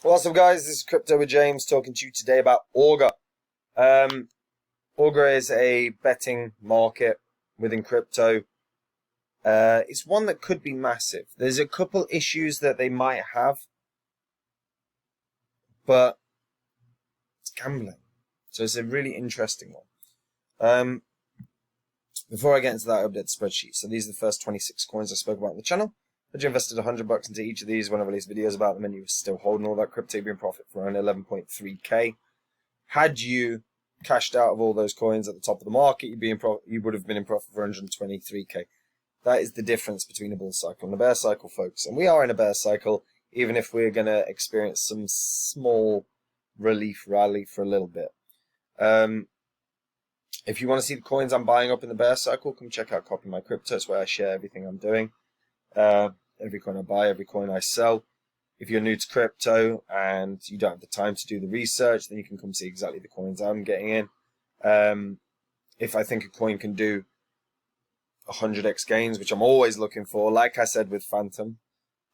What's up, guys? This is Crypto with James talking to you today about Augur. Augur is a betting market within crypto. It's one that could be massive. There's a couple issues that they might have, but it's gambling. So it's a really interesting one. Before I get into that, I update the spreadsheet. So these are the first 26 coins I spoke about on the channel. Had you invested $100 into each of these when I release videos about them and you were still holding all that crypto, you'd be in profit for around 11.3k. Had you cashed out of all those coins at the top of the market, you would have been in profit for 123k. That is the difference between a bull cycle and a bear cycle, folks. And we are in a bear cycle, even if we're going to experience some small relief rally for a little bit. If you want to see the coins I'm buying up in the bear cycle, come check out Copy My Crypto. It's where I share everything I'm doing. Every coin I buy, every coin I sell. If you're new to crypto and you don't have the time to do the research, then you can come see exactly the coins I'm getting in. If I think a coin can do 100x gains, which I'm always looking for, like I said with Phantom,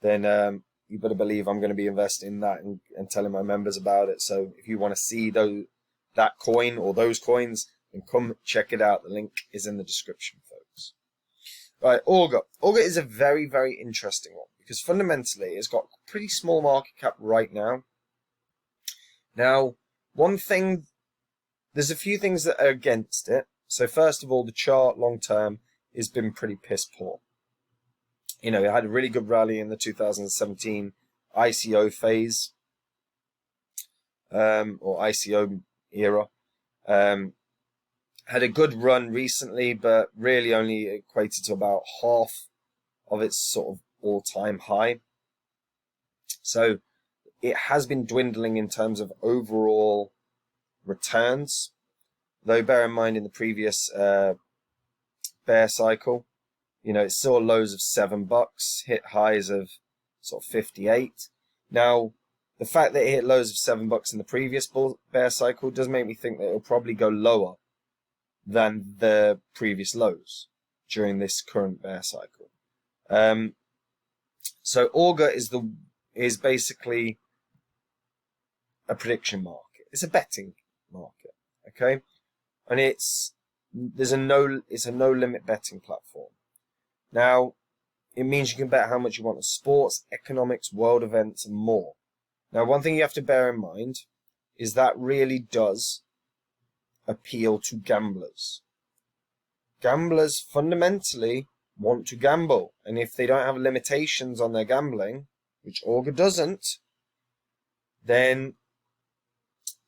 then you better believe I'm going to be investing in that and telling my members about it. So if you want to see that coin or those coins, then come check it out. The link is in the description, folks. Right, Augur. Augur is a very, very interesting one because fundamentally it's got a pretty small market cap right now. Now, there's a few things that are against it. So first of all, the chart long term has been pretty piss poor. You know, it had a really good rally in the 2017 ICO phase, or ICO era. Had a good run recently, but really only equated to about half of its sort of all-time high. So it has been dwindling in terms of overall returns. Though bear in mind in the previous bear cycle, you know, it saw lows of $7, hit highs of sort of 58. Now, the fact that it hit lows of $7 in the previous bear cycle does make me think that it'll probably go lower than the previous lows during this current bear cycle. So Augur is basically a prediction market. It's a betting market, okay? And it's a no limit betting platform. Now, it means you can bet how much you want on sports, economics, world events, and more. Now, one thing you have to bear in mind is that really does appeal to gamblers. Gamblers fundamentally want to gamble, and if they don't have limitations on their gambling, which Augur doesn't, then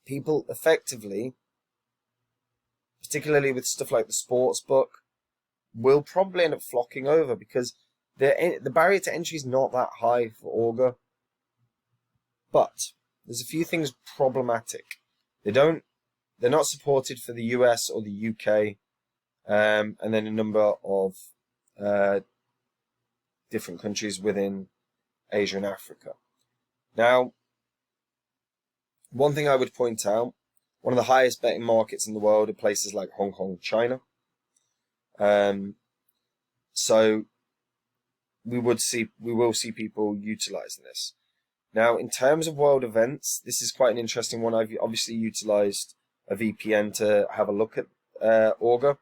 people effectively, particularly with stuff like the sports book, will probably end up flocking over because the barrier to entry is not that high for Augur. But there's a few things problematic. They're not supported for the US or the UK, and then a number of different countries within Asia and Africa. Now, one thing I would point out, one of the highest betting markets in the world are places like Hong Kong and China. So we will see people utilizing this. Now, in terms of world events, this is quite an interesting one. I've obviously utilized a VPN to have a look at Augur,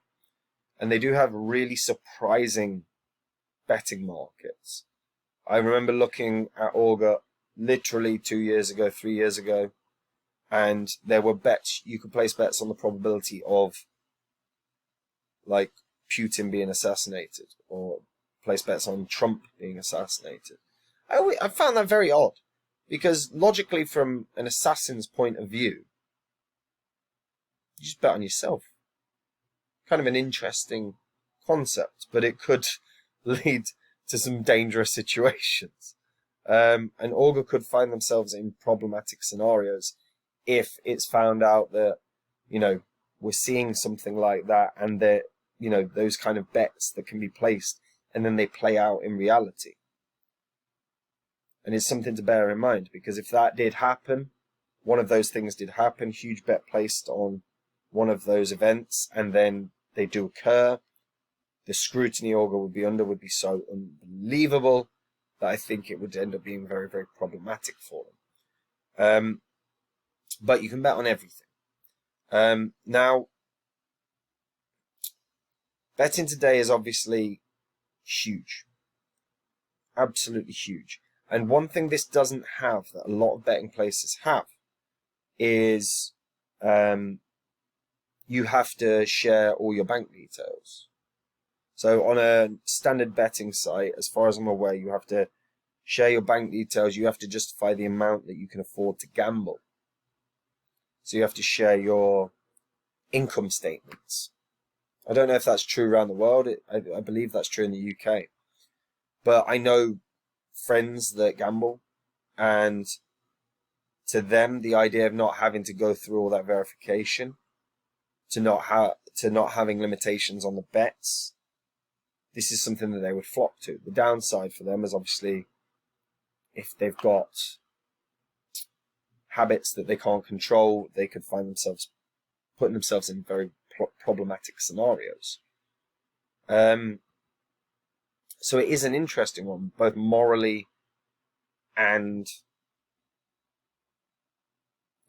and they do have really surprising betting markets. I remember looking at Augur literally 2 years ago, 3 years ago, and there were bets, you could place bets on the probability of like Putin being assassinated, or place bets on Trump being assassinated. I found that very odd, because logically from an assassin's point of view, you just bet on yourself. Kind of an interesting concept, but it could lead to some dangerous situations. And Augur could find themselves in problematic scenarios if it's found out that, you know, we're seeing something like that, and that, you know, those kind of bets that can be placed and then they play out in reality. And it's something to bear in mind, because if that did happen, one of those things did happen, huge bet placed on one of those events, and then they do occur, the scrutiny Augur would be under would be so unbelievable that I think it would end up being very, very problematic for them. But you can bet on everything. Now, betting today is obviously huge, absolutely huge. And one thing this doesn't have that a lot of betting places have is you have to share all your bank details. So on a standard betting site, as far as I'm aware, you have to share your bank details. You have to justify the amount that you can afford to gamble. So you have to share your income statements. I don't know if that's true around the world. I believe that's true in the UK. But I know friends that gamble, and to them, the idea of not having to go through all that verification, to not having limitations on the bets, this is something that they would flock to. The downside for them is obviously if they've got habits that they can't control, they could find themselves putting themselves in very problematic scenarios. So it is an interesting one, both morally and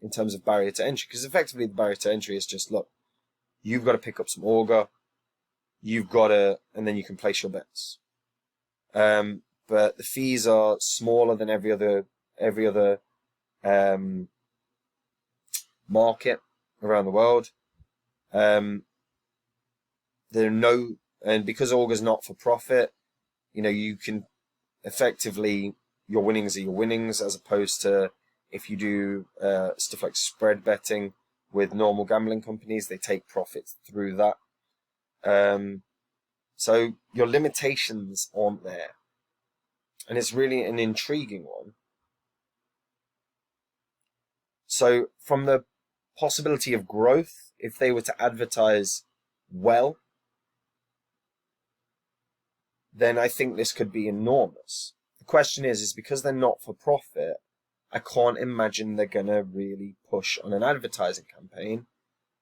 in terms of barrier to entry, because effectively the barrier to entry is just, look, you've got to pick up some Augur, and then you can place your bets. But the fees are smaller than every other market around the world. And because Augur's not for profit, you can effectively, your winnings are your winnings, as opposed to if you do stuff like spread betting with normal gambling companies, they take profits through that. So your limitations aren't there. And it's really an intriguing one. So from the possibility of growth, if they were to advertise well, then I think this could be enormous. The question is because they're not for profit, I can't imagine they're going to really push on an advertising campaign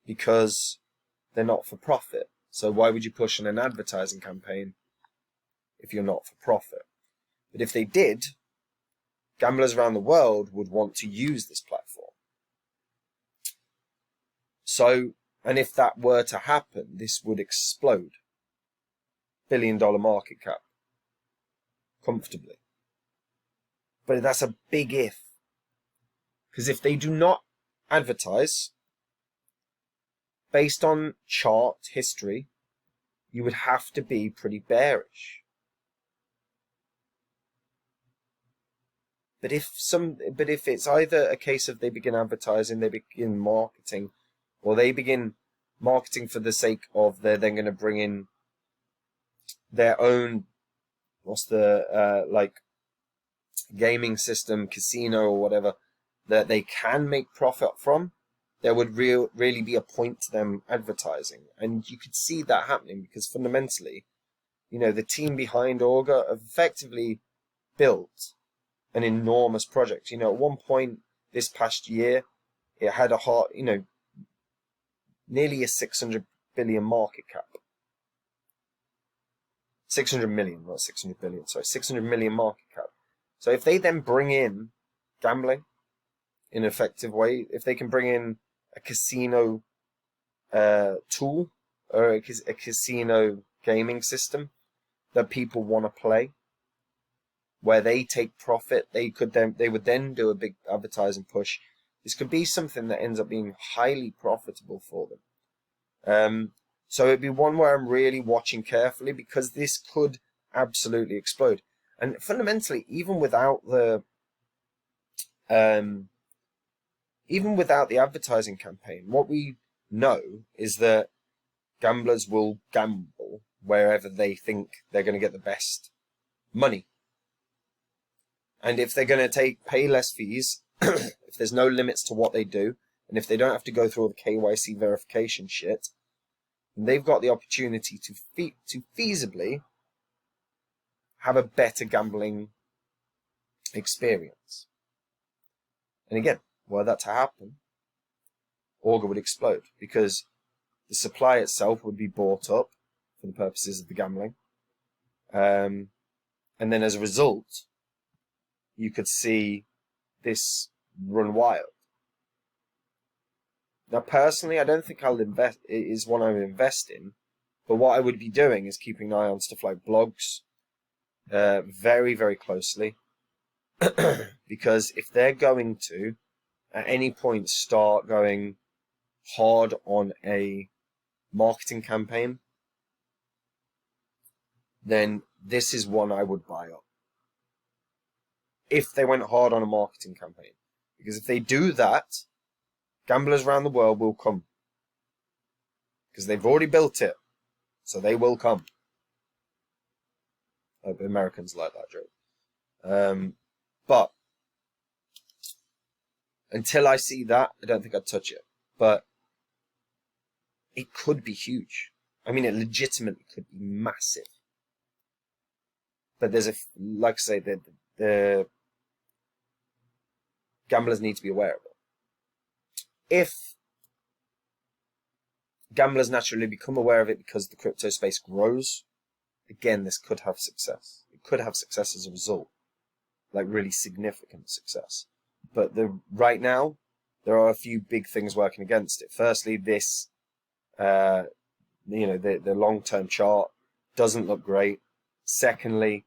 because they're not for profit. So why would you push on an advertising campaign if you're not for profit? But if they did, gamblers around the world would want to use this platform. So, and if that were to happen, this would explode. $1 billion market cap. Comfortably. But that's a big if. Because if they do not advertise, based on chart history, you would have to be pretty bearish. But if it's either a case of they begin advertising, they begin marketing, or they begin marketing for the sake of they're then going to bring in their own, gaming system, casino or whatever, that they can make profit from, there would really be a point to them advertising. And you could see that happening because fundamentally, the team behind Augur have effectively built an enormous project. At one point this past year, it had nearly a 600 billion market cap. 600 million, not 600 billion, sorry, 600 million market cap. So if they then bring in gambling in an effective way, if they can bring in a casino tool or a casino gaming system that people want to play, where they take profit, they would then do a big advertising push. This could be something that ends up being highly profitable for them. So it'd be one where I'm really watching carefully because this could absolutely explode. And fundamentally, even without the advertising campaign, what we know is that gamblers will gamble wherever they think they're going to get the best money. And if they're going to pay less fees, if there's no limits to what they do, and if they don't have to go through all the KYC verification shit, then they've got the opportunity to feasibly have a better gambling experience. And again, were that to happen, Augur would explode because the supply itself would be bought up for the purposes of the gambling. And then as a result, you could see this run wild. Now, personally, I don't think I'll invest. It is one I would invest in, but what I would be doing is keeping an eye on stuff like blogs, very, very closely, because if they're going to, at any point, start going hard on a marketing campaign, then this is one I would buy up. If they went hard on a marketing campaign. Because if they do that, gamblers around the world will come. Because they've already built it. So they will come. I hope Americans like that joke. But until I see that, I don't think I'd touch it. But it could be huge. I mean, it legitimately could be massive. But there's like I say, the gamblers need to be aware of it. If gamblers naturally become aware of it because the crypto space grows, again, this could have success. It could have success as a result, like really significant success. But right now, there are a few big things working against it. Firstly, this, the long-term chart doesn't look great. Secondly,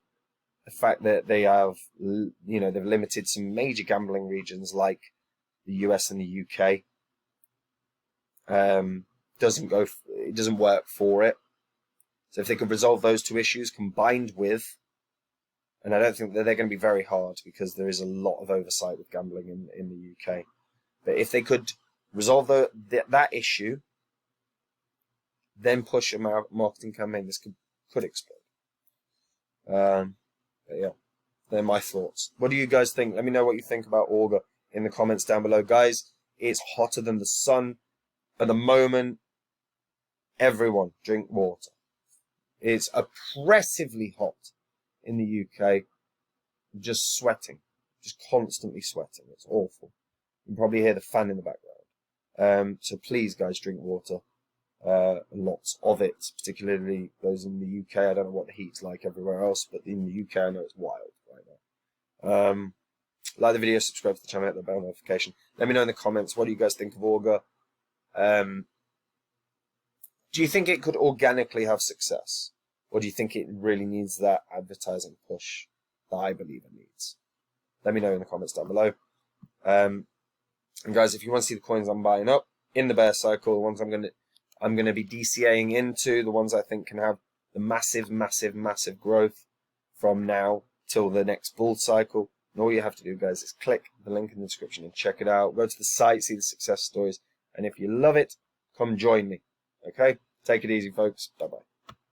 the fact that they have, they've limited some major gambling regions like the US and the UK. It doesn't work for it. So if they could resolve those two issues combined with, and I don't think that they're going to be very hard because there is a lot of oversight with gambling in the UK. But if they could resolve that issue, then push a marketing campaign, this could explode. But yeah, they're my thoughts. What do you guys think? Let me know what you think about Augur in the comments down below. Guys, it's hotter than the sun. At the moment, everyone drink water. It's oppressively hot in the UK. Just sweating. Just constantly sweating. It's awful. You can probably hear the fan in the background. So please, guys, drink water. Lots of it, particularly those in the UK. I don't know what the heat's like everywhere else, but in the UK, I know it's wild right now. Like the video, subscribe to the channel, hit the bell notification. Let me know in the comments, what do you guys think of Augur? Do you think it could organically have success? Or do you think it really needs that advertising push that I believe it needs? Let me know in the comments down below. And guys, if you want to see the coins I'm buying up in the bear cycle, the ones I'm going to be DCAing into, the ones I think can have the massive, massive, massive growth from now till the next bull cycle. And all you have to do, guys, is click the link in the description and check it out. Go to the site, see the success stories. And if you love it, come join me. Okay? Take it easy, folks. Bye-bye.